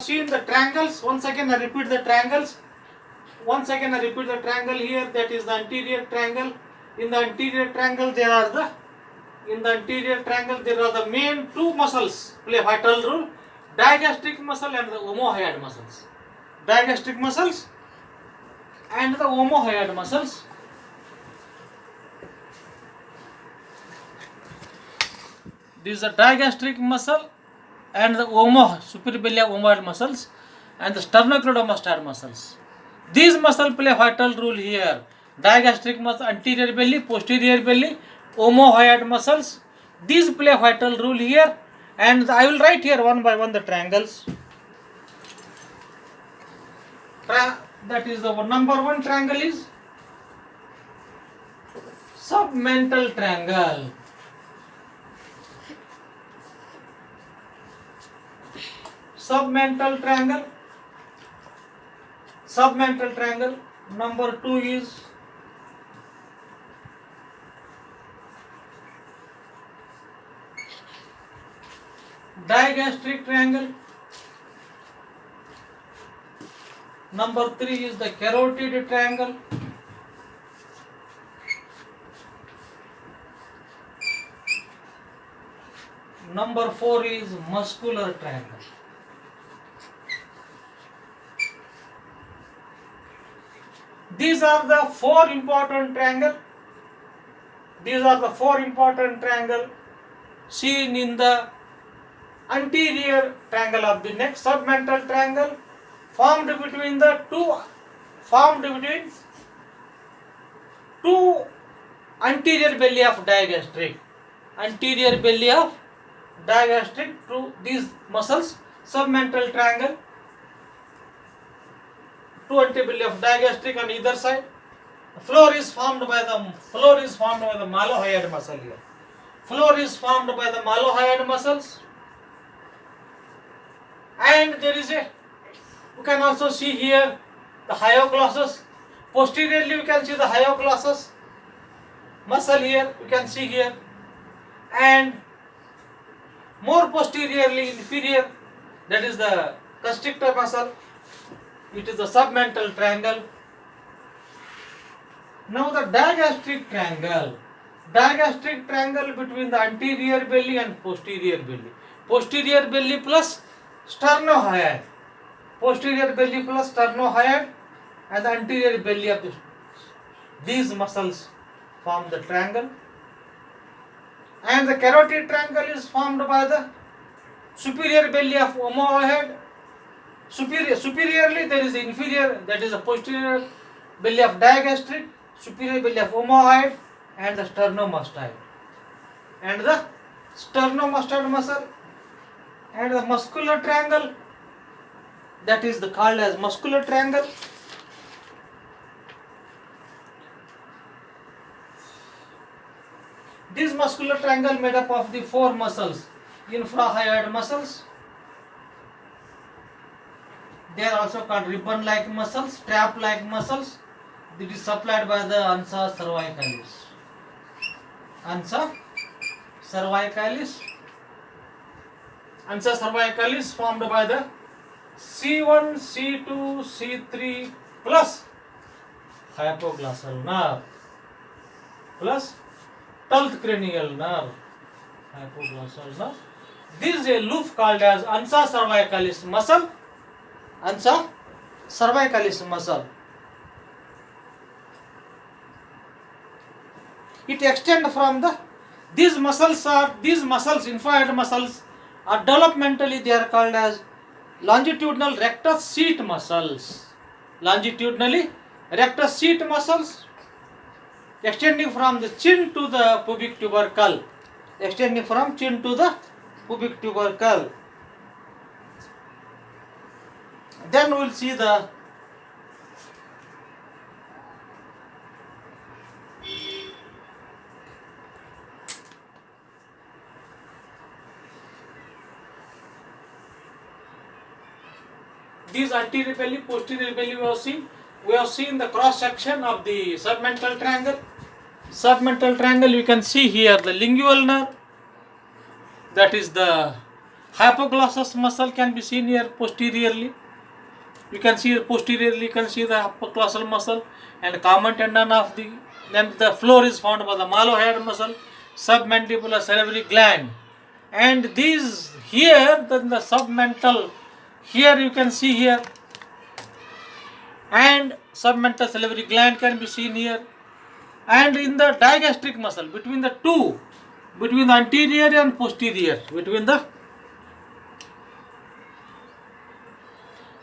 See in the triangles. Once again, I repeat the triangles. Once again, I repeat the triangle here. That is the anterior triangle. In the anterior triangle, there are the main two muscles play vital role: digastric muscle and the omohyoid muscles. Digastric muscles and the omohyoid muscles. This is the digastric muscle and the superior belly omohyoid muscles and the sternocleidomastoid muscles. These muscles play vital role here. Digastric muscle, anterior belly, posterior belly, omohyoid muscles. These play vital role here, and I will write here one by one the triangles. That is the number one triangle is submental triangle. Submental triangle. Submental triangle. Number two is digastric triangle. Number three is the carotid triangle. Number four is muscular triangle. These are the four important triangles. These are the four important triangles seen in the anterior triangle of the neck. Submental triangle formed between two anterior belly of digastric. Anterior belly of digastric to these muscles. Submental triangle. Two anterior belly of digastric on either side. The floor is formed by the malohyoid muscle here. Floor is formed by the malohyoid muscles, and there is you can also see here the hyoglossus. Posteriorly you can see the hyoglossus muscle here, you can see here, and more posteriorly inferior, that is the constrictor muscle. It is the submental triangle. Now the digastric triangle. Digastric triangle between the anterior belly and posterior belly. Posterior belly plus sternohyoid. Posterior belly plus sternohyoid and the anterior belly of these muscles form the triangle. And the carotid triangle is formed by the superior belly of omohyoid. Superiorly there is the inferior, that is the posterior belly of digastric, superior belly of omohyoid, and the sternomastoid. And the sternomastoid muscle and the muscular triangle, that is called as muscular triangle. This muscular triangle made up of the four muscles: infrahyoid muscles. They are also called ribbon-like muscles, strap-like muscles. It is supplied by the ansa cervicalis. Ansa cervicalis. Ansa cervicalis formed by the C1, C2, C3 plus hypoglossal nerve plus 12th cranial nerve. Hypoglossal nerve. This is a loop called as ansa cervicalis muscle. Ansa cervicalis muscle. It extends from these muscles, infrahyoid muscles are developmentally they are called as longitudinal rectus seat muscles. Longitudinally rectus seat muscles extending from the chin to the pubic tubercle. Extending from chin to the pubic tubercle. Then we will see these anterior belly, posterior belly we have seen the cross section of the submental triangle. Submental triangle, you can see here the lingual nerve, that is the Hypoglossus muscle can be seen here posteriorly. You can see posteriorly, you can see the hypoglossal muscle and common tendon of the, then the floor is found by the mallow-haired muscle, submandibular salivary gland. And these here, then the submental, here you can see here, and submental salivary gland can be seen here. And in the digastric muscle, between the two, between the anterior and posterior, between the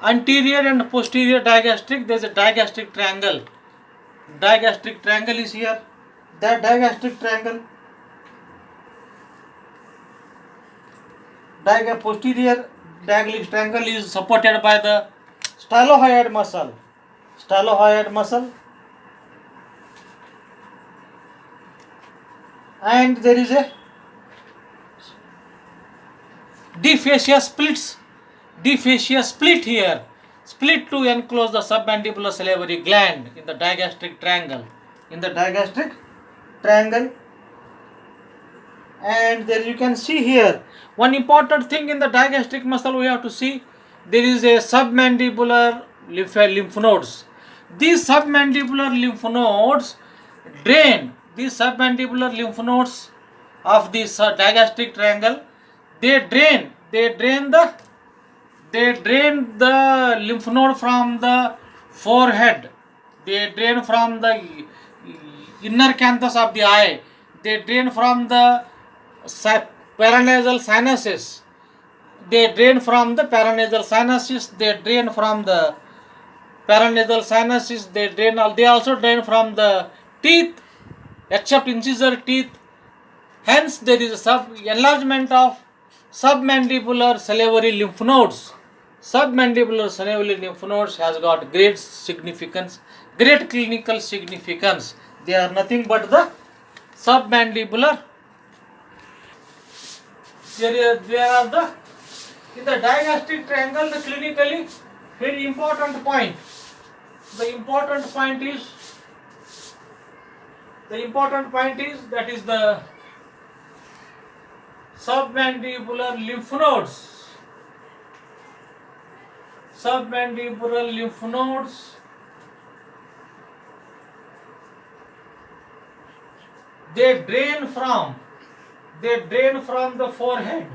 anterior and posterior digastric, there is a digastric triangle. Digastric triangle is here. That digastric triangle, posterior digastric triangle is supported by the stylohyoid muscle. Stylohyoid muscle. And there is a deep fascia splits. Deep fascia split here. Split to enclose the submandibular salivary gland in the digastric triangle. In the digastric triangle. And there you can see here, one important thing in the digastric muscle we have to see, there is a submandibular lymph nodes. These submandibular lymph nodes drain, these submandibular lymph nodes of this digastric triangle, they drain the lymph node from the forehead. They drain from the inner canthus of the eye. They drain from the paranasal sinuses. They drain from the paranasal sinuses. They drain from the paranasal sinuses. They also drain from the teeth, except incisor teeth. Hence, there is a enlargement of submandibular salivary lymph nodes. Submandibular salivary lymph nodes has got great significance, great clinical significance. They are nothing but the submandibular. They are the, in the digastric triangle, the clinically very important point. The important point is that is the submandibular lymph nodes. Submandibular lymph nodes they drain from the forehead.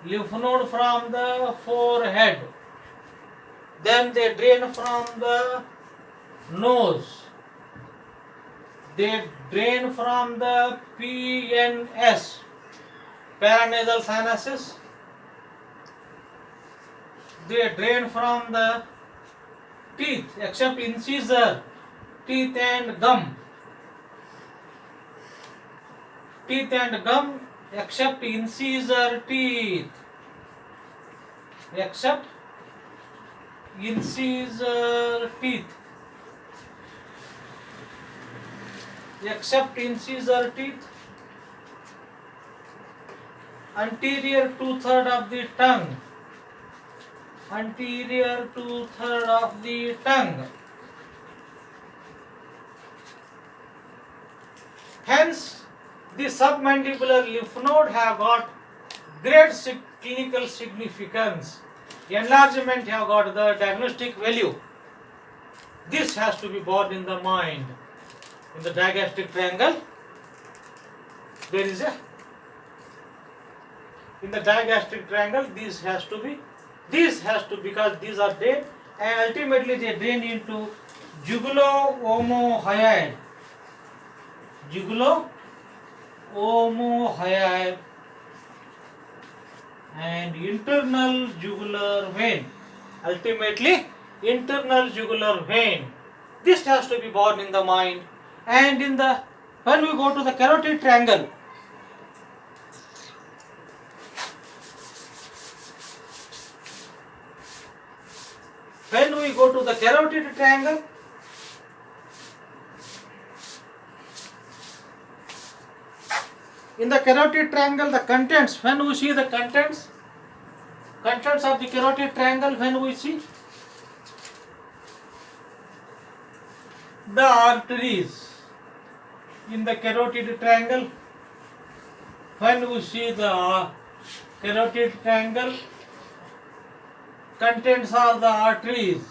Lymph node from the forehead. Then they drain from the nose. They drain from the PNS, paranasal sinuses. They drain from the teeth, except incisor, teeth and gum. Teeth and gum, except incisor teeth. Except incisor teeth. Except incisor teeth. Anterior 2/3 of the tongue. Anterior 2/3 of the tongue. Hence, the submandibular lymph node have got great clinical significance. Enlargement have got the diagnostic value. This has to be borne in the mind. In the digastric triangle, there is a, in the digastric triangle, this has to, because these are drained, and ultimately they drain into jugulo-omohyoid. Jugulo-omohyoid and internal jugular vein. Ultimately, internal jugular vein. This has to be borne in the mind. And in the, when we go to the carotid triangle, in the carotid triangle, the contents, when we see the contents of the carotid triangle, when we see the arteries in the carotid triangle, when we see the carotid triangle. Contents are the arteries.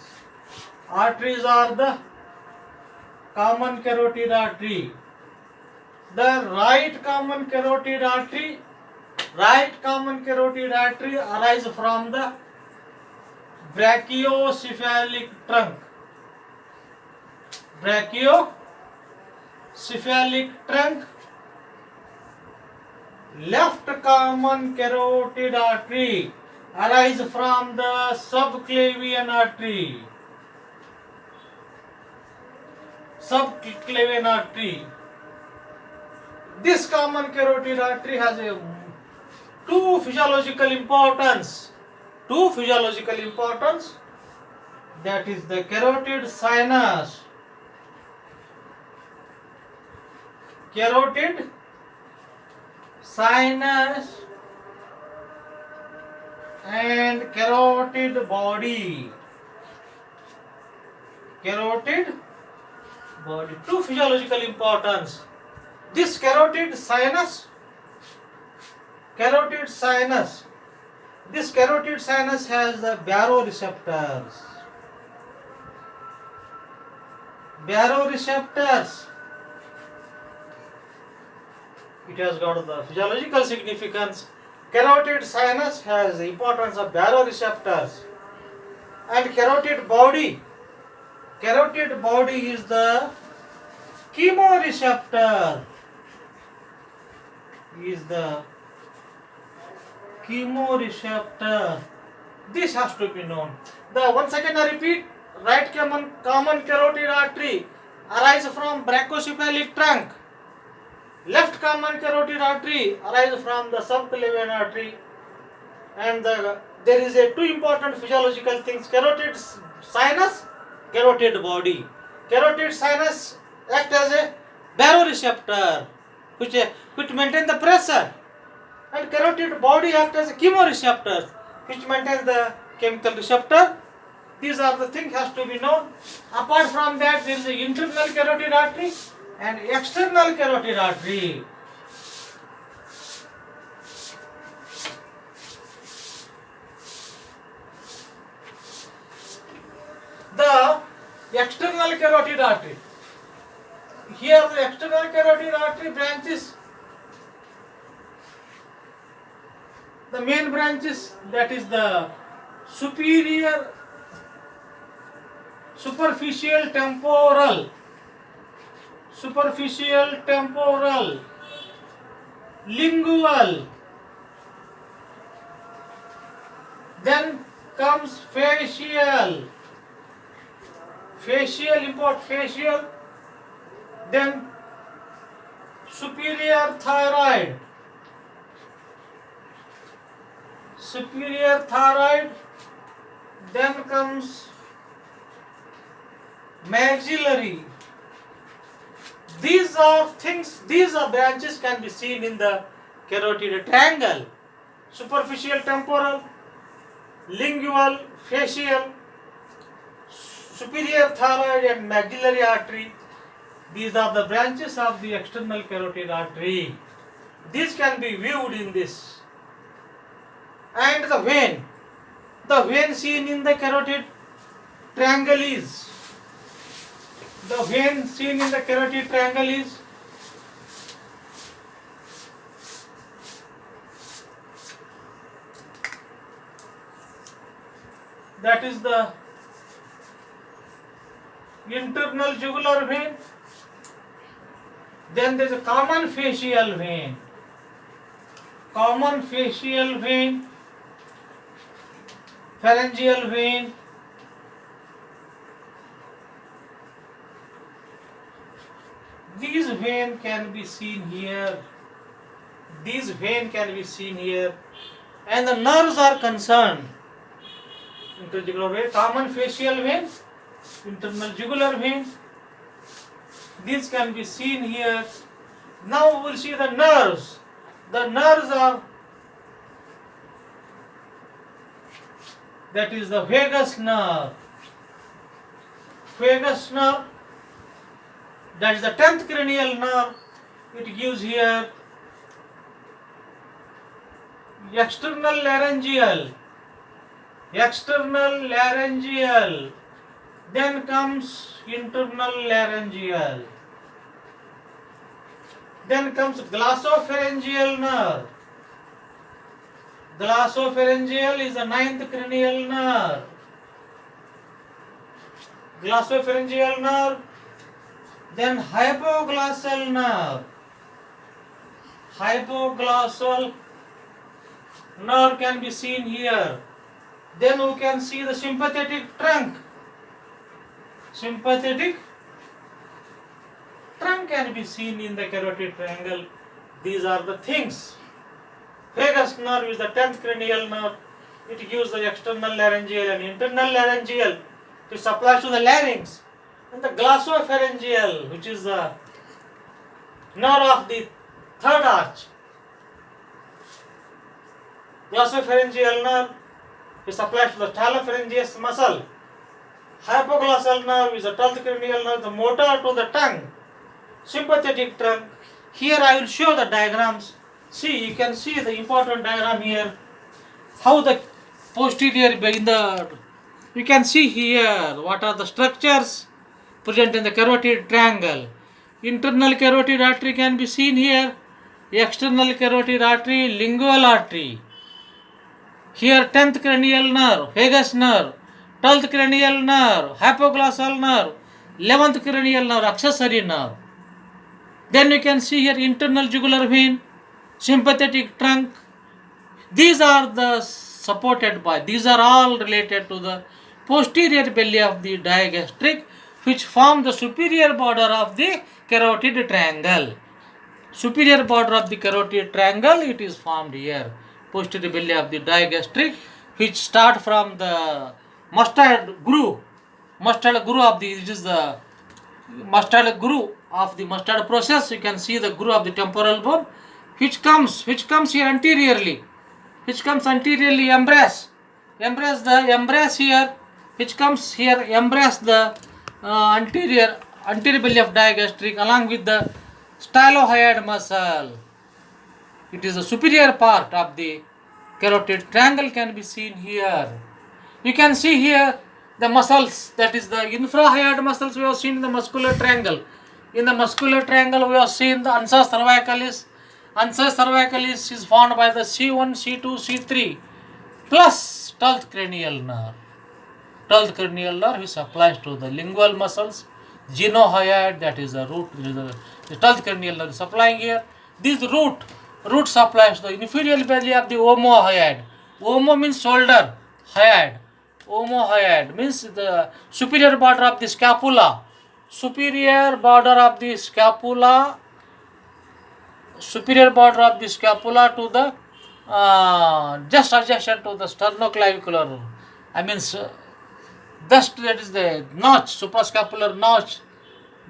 Arteries are the common carotid artery. The right common carotid artery arises from the brachiocephalic trunk. Brachiocephalic trunk. Left common carotid artery arises from the subclavian artery. Subclavian artery. This common carotid artery has two physiological importance. That is the carotid sinus. Carotid sinus and carotid body. Two physiological importance. This carotid sinus has the baroreceptors. It has got the physiological significance. Carotid sinus has the importance of baroreceptors. And carotid body is the chemoreceptor. This has to be known. Once again I repeat, right common carotid artery arises from brachiocephalic trunk. Left common carotid artery arises from the subclavian artery. And there is two important physiological things: carotid sinus, carotid body. Carotid sinus acts as a baroreceptor, which maintains the pressure, and carotid body acts as a chemoreceptor, which maintains the chemical receptor. These are the things has to be known. Apart from that, there is the internal carotid artery and external carotid artery. The external carotid artery. Here the external carotid artery branches. The main branches, that is the superficial temporal, lingual, then comes facial, then superior thyroid, then comes maxillary. These are branches can be seen in the carotid triangle: superficial temporal, lingual, facial, superior thyroid and maxillary artery. These are the branches of the external carotid artery. These can be viewed in this. And the vein seen in the carotid triangle is, that is the internal jugular vein. Then there is a common facial vein, pharyngeal vein, these veins can be seen here, and the nerves are concerned. Interjugular vein, common facial vein, internal jugular vein, these can be seen here. Now we will see the nerves. The nerves are, that is the vagus nerve. That is the 10th cranial nerve. It gives here external laryngeal, external laryngeal, then comes internal laryngeal, then comes glossopharyngeal nerve. Glossopharyngeal is the ninth cranial nerve. Glossopharyngeal nerve, then hypoglossal nerve. Hypoglossal nerve can be seen here. Then we can see the sympathetic trunk. Sympathetic trunk can be seen in the carotid triangle. These are the things. Vagus nerve is the 10th cranial nerve. It gives the external laryngeal and internal laryngeal. It supplies to the larynx. And the glossopharyngeal, which is the nerve of the third arch. Glossopharyngeal nerve is supplied to the talopharyngeus muscle. Hypoglossal nerve is the 12th cranial nerve, the motor to the tongue. Sympathetic trunk. Here I will show the diagrams. See, you can see the important diagram here. How the posterior in the, you can see here what are the structures present in the carotid triangle. Internal carotid artery can be seen here. External carotid artery, lingual artery. Here 10th cranial nerve, vagus nerve, 12th cranial nerve, hypoglossal nerve, 11th cranial nerve, accessory nerve. Then you can see here internal jugular vein, sympathetic trunk. These are the supported by, these are all related to the posterior belly of the digastric, which form the superior border of the carotid triangle. Superior border of the carotid triangle, it is formed here. Posterior belly of the digastric, which start from the mustard groove of the, it is the mustard groove of the mustard process. You can see the groove of the temporal bone, which comes here anteriorly, embrace here, which comes here, embrace the anterior belly of digastric along with the stylohyoid muscle. It is the superior part of the carotid triangle can be seen here. You can see here the muscles, that is the infrahyoid muscles we have seen in the muscular triangle. In the muscular triangle we have seen the ansa cervicalis. Ansa cervicalis is formed by the C1, C2, C3 plus 12th cranial nerve. 12th cranial nerve which applies to the lingual muscles. Genohyoid, that is the root, the 12th cranial nerve supplying here. This root supplies the inferior belly of the omohyoid. Omo means shoulder, hyoid. Omohyoid means the superior border of the scapula. Superior border of the scapula to the just adjacent to the sternoclavicular. I mean, just that is the notch, suprascapular notch.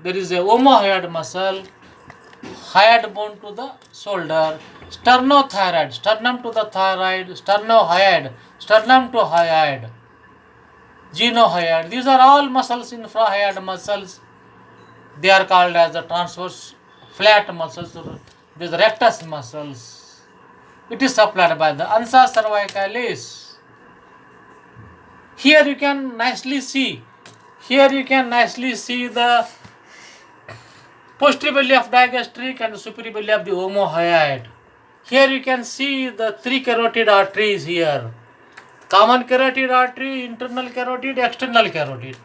There is a omohyoid muscle, hyoid bone to the shoulder, sternothyroid, sternum to the thyroid, sternohyoid, sternum to hyoid, genohyoid. These are all muscles, infrahyoid muscles. They are called as the transverse flat muscles. These rectus muscles. It is supplied by the ansa cervicalis. Here you can nicely see the posterior belly of digastric and the superior belly of the omohyoid. Here you can see the three carotid arteries here. Common carotid artery, internal carotid, external carotid.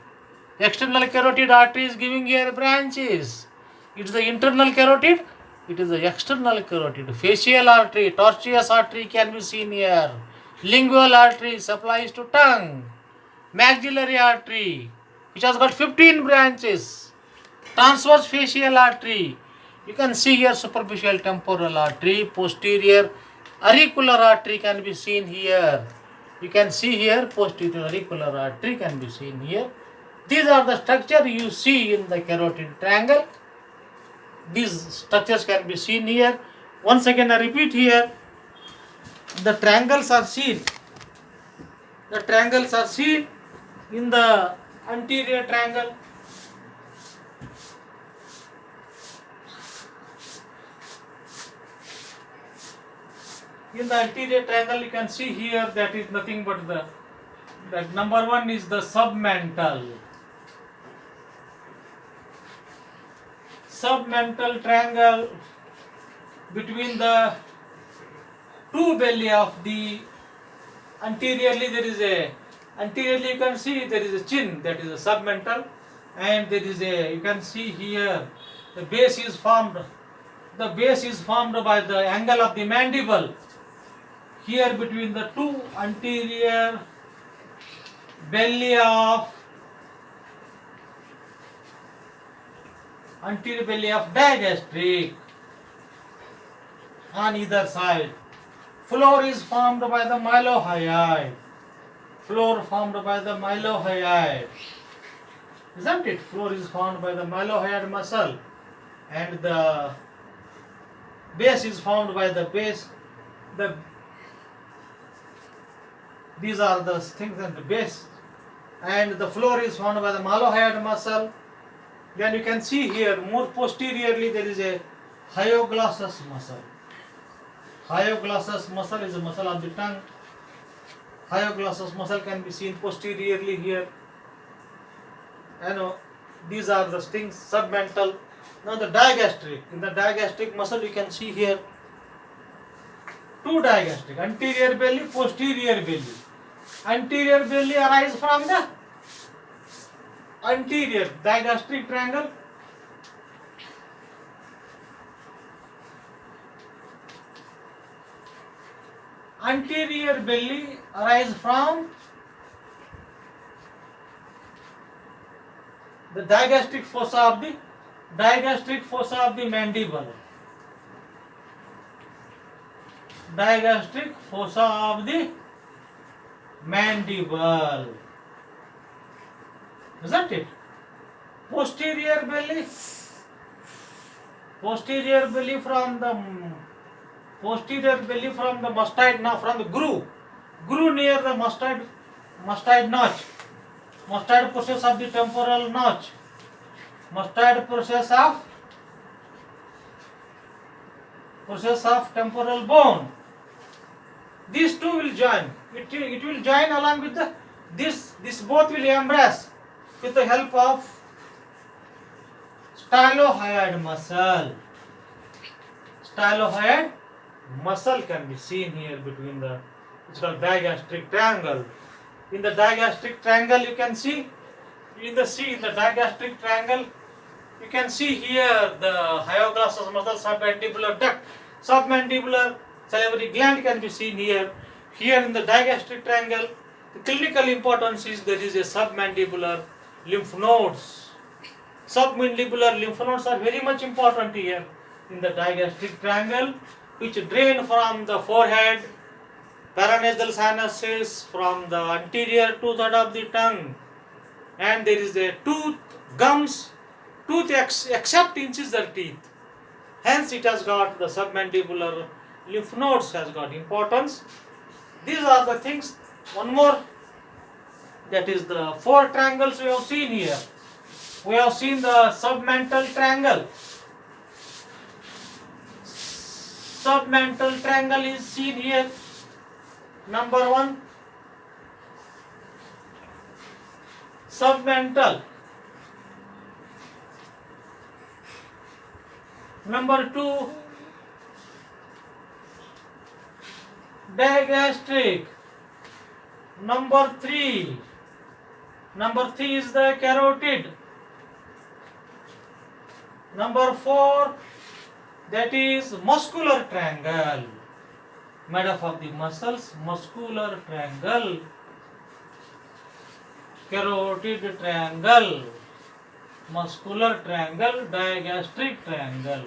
External carotid artery is giving here branches. It is the internal carotid, it is the external carotid. Facial artery, tortuous artery can be seen here. Lingual artery supplies to tongue. Maxillary artery, which has got 15 branches. Transverse facial artery. You can see here superficial temporal artery, posterior auricular artery can be seen here. You can see here posterior auricular artery can be seen here. These are the structure you see in the carotid triangle. These structures can be seen here. Once again I repeat here, the triangles are seen. The triangles are seen in the anterior triangle. In the anterior triangle, you can see here that is nothing but that number one is the submental. Submental triangle between the two belly of the anteriorly anteriorly you can see there is a chin, that is a submental, and there is you can see here the base is formed by the angle of the mandible here between the two anterior belly of digastric on either side. Floor is formed by the mylohyoid. Isn't it? Floor is formed by the mylohyoid muscle, and the base is formed by the base. These are the things at the base, and the floor is formed by the mylohyoid muscle. Then you can see here more posteriorly there is a hyoglossus muscle. Hyoglossus muscle is a muscle of the tongue. Hyoglossus muscle can be seen posteriorly here. These are the things submental. Now the digastric. In the digastric muscle you can see here two digastric, anterior belly, posterior belly. Anterior belly arises from the anterior digastric triangle. Anterior belly arises from the digastric fossa of the mandible. Digastric fossa of the mandible. Isn't it? Posterior belly from the mastoid, now from the groove near the mastoid notch, mastoid process of the temporal notch, mastoid process of temporal bone. These two will join. It will join along with this both will embrace with the help of stylohyoid muscle. Stylohyoid muscle can be seen here between it's called digastric triangle. In the digastric triangle you can see in the digastric triangle you can see here the hyoglossus muscle, submandibular duct, submandibular salivary gland can be seen here. Here in the digastric triangle, the clinical importance is there is a submandibular lymph nodes. Submandibular lymph nodes are very much important here in the digastric triangle, which drain from the forehead, paranasal sinuses, from the anterior two-thirds of the tongue, and there is a tooth except incisor teeth. Hence it has got the submandibular lymph nodes has got importance. These are the things. One more, that is the four triangles we have seen here. We have seen the submental triangle. Submental triangle is seen here. Number one, submental. Number two, digastric. Number three is the carotid. Number four, that is muscular triangle, made up of the muscles, muscular triangle, carotid triangle, muscular triangle, digastric triangle.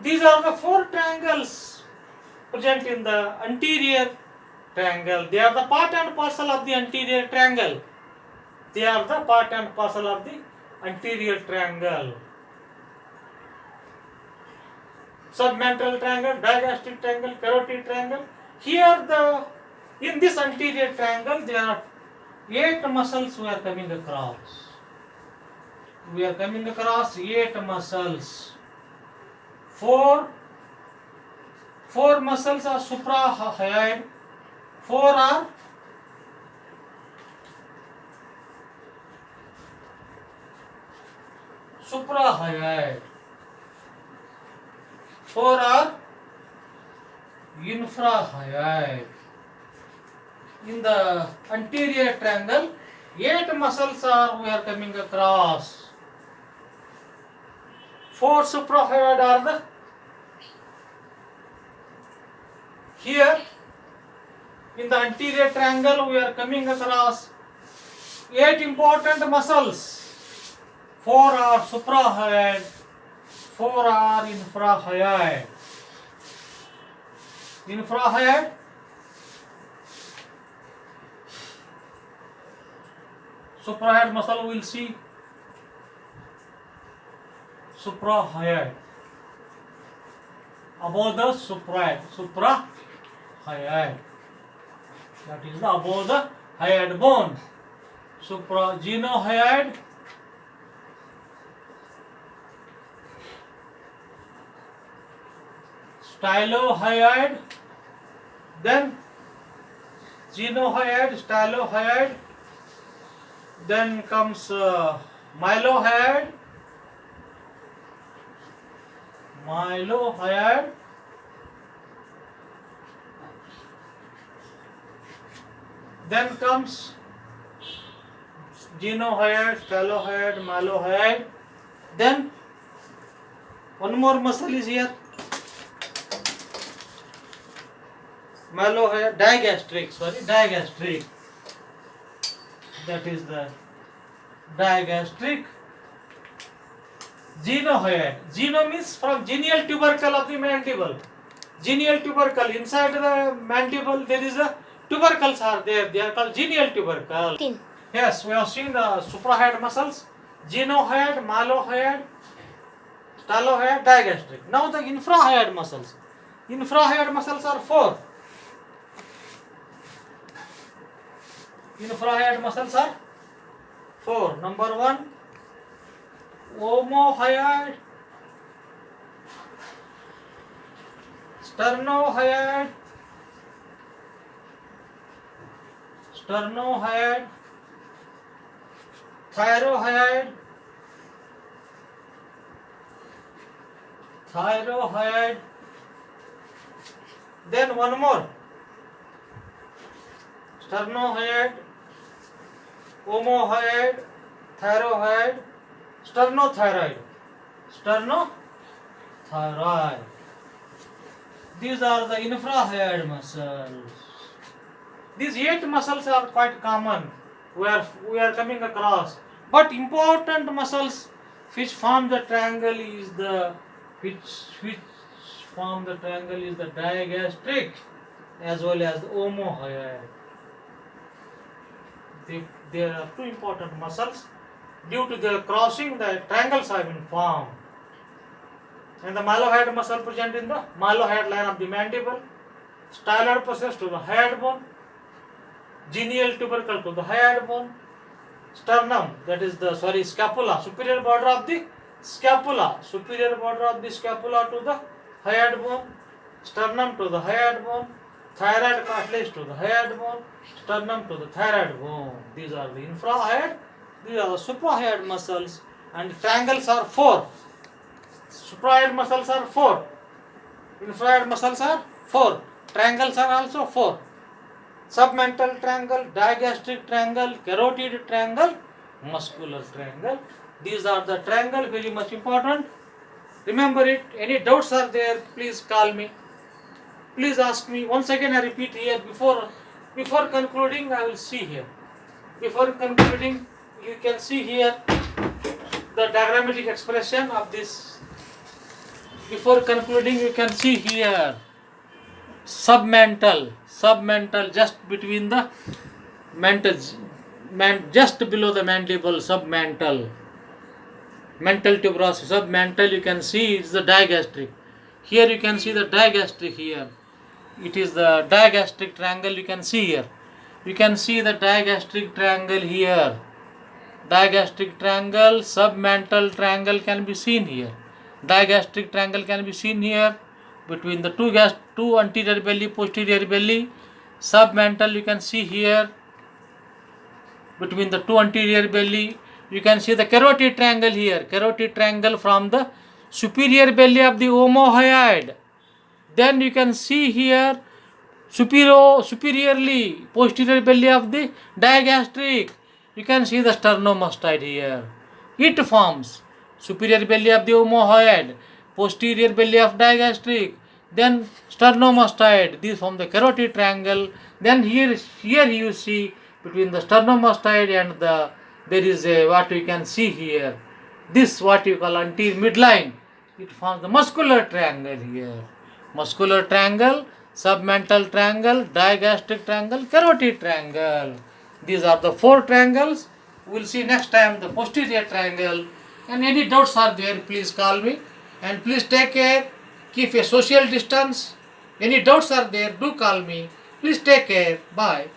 These are the four triangles present in the anterior triangle. They are the part and parcel of the anterior triangle. Submental triangle, digastric triangle, carotid triangle. Here in this anterior triangle there are 8 muscles we are coming across. 8 muscles. 4 4 muscles are suprahyoid, 4 are suprahyoid, 4 are infrahyoid. In the anterior triangle, 8 muscles we are coming across. 4 suprahyoid are the here. In the anterior triangle, we are coming across 8 important muscles. 4 are suprahyoid, 4 are infrahyoid. Infrahyoid, suprahyoid muscle we will see. Suprahyoid, above the suprahyoid, suprahyoid, that is the above the hyoid bone. Supragenohyoid, stylohyoid, then genohyoid, stylohyoid, then comes mylohyoid, then comes genohyoid, stylohyoid, mylohyoid. Then one more muscle is here, mylohyoid, digastric. That is the digastric. Genohyoid. Geno means from genial tubercle of the mandible. Genial tubercle, inside the mandible there is a tubercles are there. They are called genial tubercle. Yes, we have seen the suprahyoid muscles. Genohyoid, mylohyoid, stylohyoid, digastric. Now the infrahyoid muscles. Infrahyoid muscles are 4. Infrahyoid muscles are 4. Number 1, omohyoid, sternohyoid, thyrohyoid, then one more, sternohyoid, omohyoid, thyrohyoid, sternothyroid. These are the infrahyoid muscles. These 8 muscles are quite common where we are coming across. But important muscles which form the triangle is the digastric as well as the omohyoid. There are 2 important muscles. Due to their crossing, the triangles have been formed. And the mylohyoid muscle present in the mylohyoid line of the mandible, styloid process to the hyoid bone, genial tubercle to the hyoid bone, sternum, that is the scapula, superior border of the scapula to the hyoid bone, sternum to the hyoid bone, thyroid cartilage to the hyoid bone, sternum to the thyroid bone. These are the infrahyoid. These are the suprahyoid muscles, and triangles are 4. Suprahyoid muscles are 4. Infrahyoid muscles are 4. Triangles are also 4. Submental triangle, digastric triangle, carotid triangle, muscular triangle. These are the triangle, very much important. Remember it. Any doubts are there, please call me. Please ask me. Once again I repeat here, before concluding I will see here. Before concluding, you can see here the diagrammatic expression of this. Before concluding, you can see here submental just between the just below the mandible, submental. Mental tuberosity, submental, you can see it's the digastric. Here you can see the digastric here. It is the digastric triangle you can see here. You can see the digastric triangle here. Digastric triangle, submental triangle can be seen here. Digastric triangle can be seen here. between the two anterior belly, posterior belly. Submental you can see here between the two anterior belly. You can see the carotid triangle here. Carotid triangle from the superior belly of the omohyoid. Then you can see here superiorly posterior belly of the digastric. You can see the sternomastoid here. It forms superior belly of the omohyoid, posterior belly of digastric, then sternomastoid. This from the carotid triangle. Then here you see between the sternomastoid and the there is a what you can see here. This what you call anterior midline. It forms the muscular triangle here. Muscular triangle, submental triangle, digastric triangle, carotid triangle. These are the four triangles. We will see next time the posterior triangle. And any doubts are there, please call me. And please take care. Keep a social distance. Any doubts are there, do call me. Please take care. Bye.